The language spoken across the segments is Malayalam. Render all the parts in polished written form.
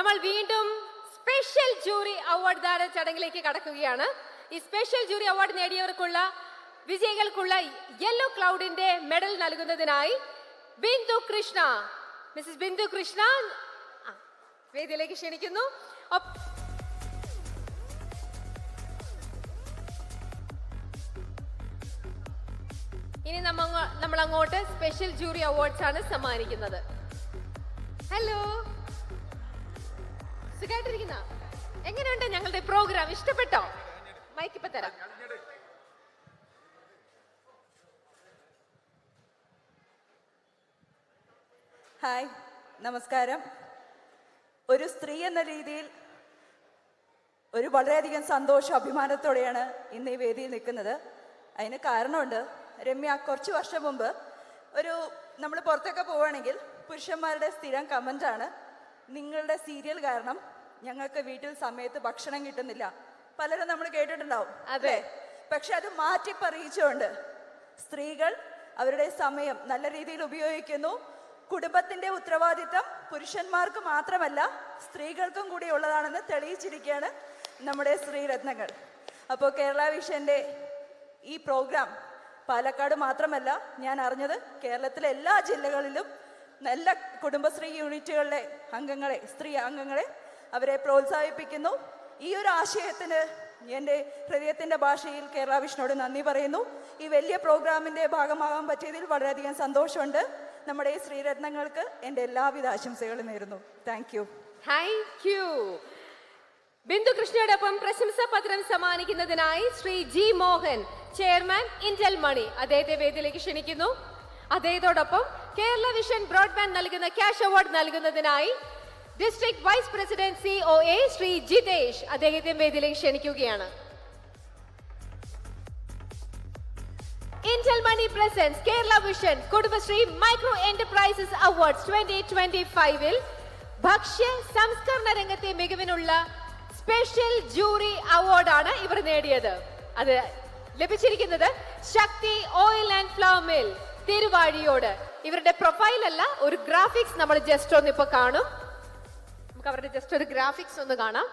നമ്മൾ വീണ്ടും സ്പെഷ്യൽ ജൂറി അവാർഡ് ദാന ചടങ്ങിലേക്ക് കടക്കുകയാണ്. ഈ സ്പെഷ്യൽ ജൂറി അവാർഡ് നേടിയവർക്കുള്ള വിജയികൾക്കുള്ള യെല്ലോ ക്ലൗഡിന്റെ മെഡൽ നൽകുന്നതിനായി ബിന്ദു കൃഷ്ണ, മിസ്സസ് ബിന്ദു കൃഷ്ണ വേദിയിലേക്ക് ക്ഷണിക്കുന്നു. ഇനി നമ്മൾ അങ്ങോട്ട് സ്പെഷ്യൽ ജൂറി അവാർഡ്സ് ആണ് സമ്മാനിക്കുന്നത്. ഹലോ, സുഖമായിട്ടിരിക്കുന്ന? എങ്ങനെയുണ്ട് ഞങ്ങളുടെ പ്രോഗ്രാം? ഇഷ്ടപ്പെട്ടോ? മൈക്ക് ഇപ്പൊ തരാം. ഹായ്, നമസ്കാരം. ഒരു സ്ത്രീ എന്ന രീതിയിൽ വളരെയധികം സന്തോഷം അഭിമാനത്തോടെയാണ് ഇന്ന് ഈ വേദിയിൽ നിൽക്കുന്നത്. അതിന് കാരണമുണ്ട്. രമ്യ, കുറച്ച് വർഷം മുമ്പ് നമ്മൾ പുറത്തൊക്കെ പോവുകയാണെങ്കിൽ പുരുഷന്മാരുടെ സ്ഥിരം കമൻ്റാണ്, നിങ്ങളുടെ സീരിയൽ കാരണം ഞങ്ങൾക്ക് വീട്ടിൽ സമയത്ത് ഭക്ഷണം കിട്ടുന്നില്ല. പലരും നമ്മൾ കേട്ടിട്ടുണ്ടാവും. അതെ. പക്ഷെ അത് മാറ്റി പറയിച്ചുകൊണ്ട് സ്ത്രീകൾ അവരുടെ സമയം നല്ല രീതിയിൽ ഉപയോഗിക്കുന്നു. കുടുംബത്തിന്റെ ഉത്തരവാദിത്തം പുരുഷന്മാർക്ക് മാത്രമല്ല സ്ത്രീകൾക്കും കൂടി ഉള്ളതാണെന്ന് തെളിയിച്ചിരിക്കുകയാണ് നമ്മുടെ സ്ത്രീരത്നങ്ങൾ. അപ്പോൾ കേരള വിഷന്റെ ഈ പ്രോഗ്രാം പാലക്കാട് മാത്രമല്ല, ഞാൻ അറിഞ്ഞത് കേരളത്തിലെ എല്ലാ ജില്ലകളിലും നല്ല കുടുംബശ്രീ യൂണിറ്റുകളിലെ അംഗങ്ങളെ, സ്ത്രീ അംഗങ്ങളെ അവരെ പ്രോത്സാഹിപ്പിക്കുന്നു. ഈ ഒരു ആശയത്തിന് എൻ്റെ ഹൃദയത്തിൻ്റെ ഭാഷയിൽ കേരള വിഷനോട് നന്ദി പറയുന്നു. ഈ വലിയ പ്രോഗ്രാമിൻ്റെ ഭാഗമാകാൻ പറ്റിയതിൽ വളരെയധികം സന്തോഷമുണ്ട്. നമ്മുടെ ഈ ശ്രീരത്നങ്ങൾക്ക് എൻ്റെ എല്ലാവിധ ആശംസകളും നേരുന്നു. Thank you. Thank you. Bindu കൃഷ്ണയോടൊപ്പം പ്രശംസാ പത്രം സമ്മാനിക്കുന്നതിനായി Shri G Mohan, chairman Indel Money, അദ്ദേഹത്തെ വേദിയിലേക്ക് ക്ഷണിക്കുന്നു. അദ്ദേഹത്തോടൊപ്പം കേരള വിഷൻ ബ്രോഡ്ബാൻഡ് നൽകുന്ന ക്യാഷ് അവാർഡ് നൽകുന്നതിനായി district vice president COA Shri Jithesh, അദ്ദേഹത്തെ വേദിയിലേക്ക് ക്ഷണിക്കുകയാണ്. Indel Money presents Kerala Vision Kudumbashree micro enterprises awards 2025 ഭക്ഷ്യ സംസ്കരണ രംഗത്തെ മികവിനുള്ള സ്പെഷ്യൽ ജൂറി അവാർഡാണ് ഇവർ നേടിയത്. അത് ലഭിച്ചിരിക്കുന്നത് Shakti oil and flour mill Thiruvazhiyode. ഇവരുടെ പ്രൊഫൈൽ അല്ല, ഒരു ഗ്രാഫിക്സ് നമ്മൾ ജസ്റ്റ് ഒന്ന് ഇപ്പൊ കാണും. നമുക്ക് അവരുടെ ജസ്റ്റ് ഒരു ഗ്രാഫിക്സ് ഒന്ന് കാണാം.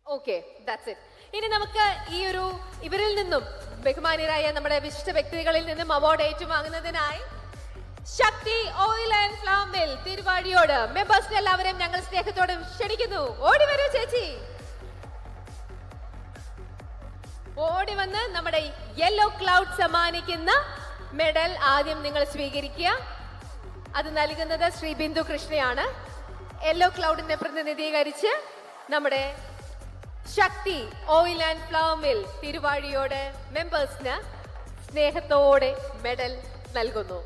Okay, that's it. ഇനി നമുക്ക് ഇവരിൽ നിന്നും ബഹുമാന്യരായ നമ്മുടെ വിശിഷ്ട വ്യക്തികളിൽ നിന്നും അവാർഡ് ഏറ്റുവാങ്ങുന്നതിനായി Shakti oil and flour mill Thiruvazhiyode മെമ്പേഴ്സിനെ എല്ലാവരെയും ഞങ്ങൾ സ്നേഹത്തോടെ ക്ഷണിക്കുന്നു. ഓടി വരൂ ചേച്ചി, ഓടി വന്ന് നമ്മുടെ യെല്ലോ ക്ലൗഡ് സമ്മാനിക്കുന്ന മെഡൽ ആദ്യം നിങ്ങൾ സ്വീകരിക്കുക. അത് നൽകുന്നത് ശ്രീ ബിന്ദു കൃഷ്ണയാണ്. യെല്ലോ ക്ലൗഡിനെ പ്രതിനിധീകരിച്ച് നമ്മുടെ Shakti oil and flour mill Thiruvazhiyode മെമ്പേഴ്സിന് സ്നേഹത്തോടെ മെഡൽ നൽകുന്നു.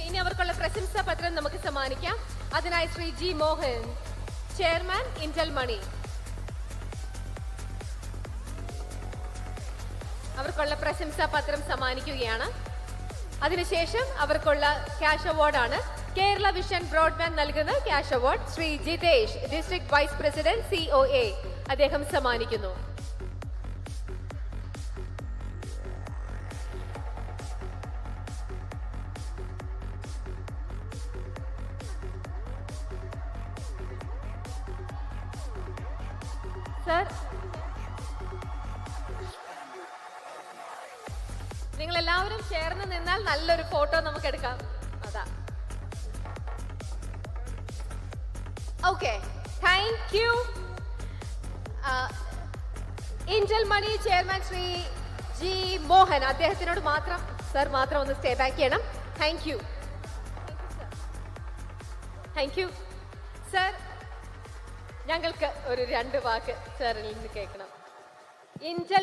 ഇനി അവർക്കുള്ള പ്രശംസാ പത്രം നമുക്ക് സമ്മാനിക്കാം. അതിനായി Shri G Mohan, chairman Indel Money, അവർക്കുള്ള പ്രശംസാ പത്രം സമ്മാനിക്കുകയാണ്. അതിനുശേഷം അവർക്കുള്ള ക്യാഷ് അവാർഡാണ് കേരള വിഷൻ ബ്രോഡ്ബാൻഡ് നൽകുന്ന cash award Shri Jithesh, district vice president COA, അദ്ദേഹം സമ്മാനിക്കുന്നു. സർ, നിങ്ങൾ എല്ലാവരും ചേർന്ന് നിന്നാൽ നല്ലൊരു ഫോട്ടോ നമുക്ക് എടുക്കാം. അതാ. Okay, thank you. Indel Money chairman Shri G Mohan, അദ്ദേഹത്തിനോട് മാത്രം ഒന്ന് സ്റ്റേ ബാക്ക് ചെയ്യണം. Thank you. Thank you sir. ഞങ്ങൾക്ക് ഒരു 2 വാക്ക് സാറിൽ നിന്ന് കേൾക്കണം. ഇന്റൽ